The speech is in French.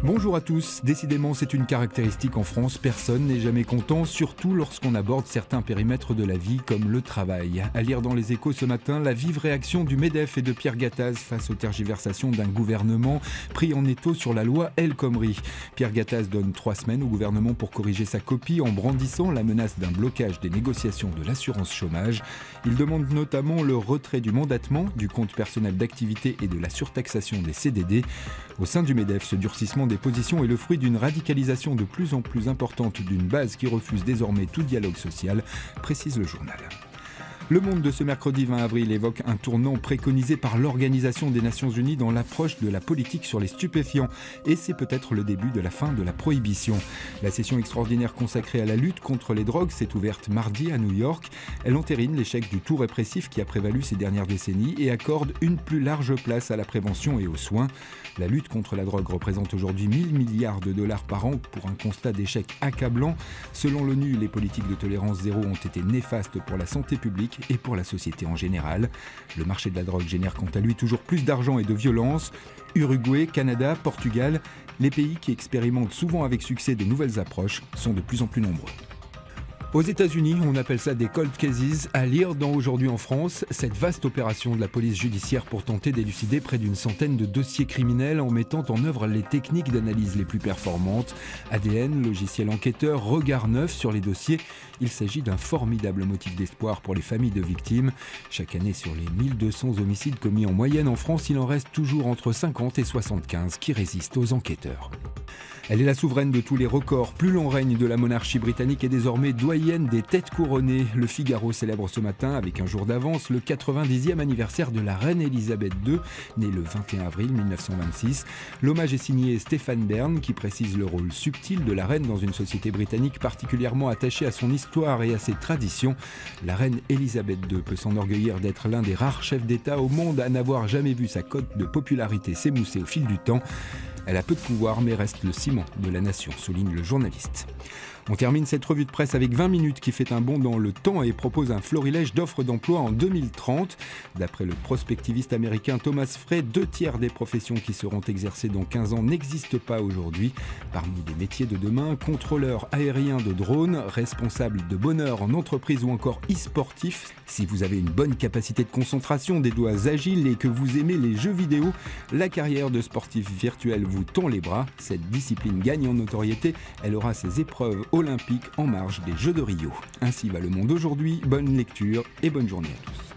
Bonjour à tous, décidément c'est une caractéristique en France, personne n'est jamais content, surtout lorsqu'on aborde certains périmètres de la vie comme le travail. À lire dans les Échos ce matin, la vive réaction du MEDEF et de Pierre Gattaz face aux tergiversations d'un gouvernement pris en étau sur la loi El Khomri. Pierre Gattaz donne 3 semaines au gouvernement pour corriger sa copie en brandissant la menace d'un blocage des négociations de l'assurance chômage. Il demande notamment le retrait du mandatement, du compte personnel d'activité et de la surtaxation des CDD. Au sein du MEDEF, ce durcissement des positions est le fruit d'une radicalisation de plus en plus importante d'une base qui refuse désormais tout dialogue social, précise le journal. Le Monde de ce mercredi 20 avril évoque un tournant préconisé par l'Organisation des Nations Unies dans l'approche de la politique sur les stupéfiants. Et c'est peut-être le début de la fin de la prohibition. La session extraordinaire consacrée à la lutte contre les drogues s'est ouverte mardi à New York. Elle entérine l'échec du tout répressif qui a prévalu ces dernières décennies et accorde une plus large place à la prévention et aux soins. La lutte contre la drogue représente aujourd'hui 1000 milliards de dollars par an pour un constat d'échec accablant. Selon l'ONU, les politiques de tolérance zéro ont été néfastes pour la santé publique et pour la société en général. Le marché de la drogue génère quant à lui toujours plus d'argent et de violence. Uruguay, Canada, Portugal, les pays qui expérimentent souvent avec succès de nouvelles approches sont de plus en plus nombreux. Aux États-Unis, on appelle ça des cold cases. À lire dans Aujourd'hui en France, cette vaste opération de la police judiciaire pour tenter d'élucider près d'une centaine de dossiers criminels en mettant en œuvre les techniques d'analyse les plus performantes. ADN, logiciel enquêteur, regard neuf sur les dossiers. Il s'agit d'un formidable motif d'espoir pour les familles de victimes. Chaque année, sur les 1200 homicides commis en moyenne en France, il en reste toujours entre 50 et 75 qui résistent aux enquêteurs. Elle est la souveraine de tous les records. Plus l'on règne de la monarchie britannique et désormais doyenne des têtes couronnées. Le Figaro célèbre ce matin, avec un jour d'avance, le 90e anniversaire de la reine Elisabeth II, née le 21 avril 1926. L'hommage est signé Stéphane Bern, qui précise le rôle subtil de la reine dans une société britannique particulièrement attachée à son histoire et à ses traditions. La reine Elisabeth II peut s'enorgueillir d'être l'un des rares chefs d'État au monde à n'avoir jamais vu sa cote de popularité s'émousser au fil du temps. Elle a peu de pouvoir mais reste le ciment de la nation, souligne le journaliste. On termine cette revue de presse avec 20 minutes qui fait un bond dans le temps et propose un florilège d'offres d'emploi en 2030. D'après le prospectiviste américain Thomas Frey, 2/3 des professions qui seront exercées dans 15 ans n'existent pas aujourd'hui. Parmi les métiers de demain, contrôleur aérien de drones, responsable de bonheur en entreprise ou encore e-sportif. Si vous avez une bonne capacité de concentration, des doigts agiles et que vous aimez les jeux vidéo, la carrière de sportif virtuel vous tend les bras. Cette discipline gagne en notoriété. Elle aura ses épreuves olympiques en marge des Jeux de Rio. Ainsi va le monde aujourd'hui. Bonne lecture et bonne journée à tous.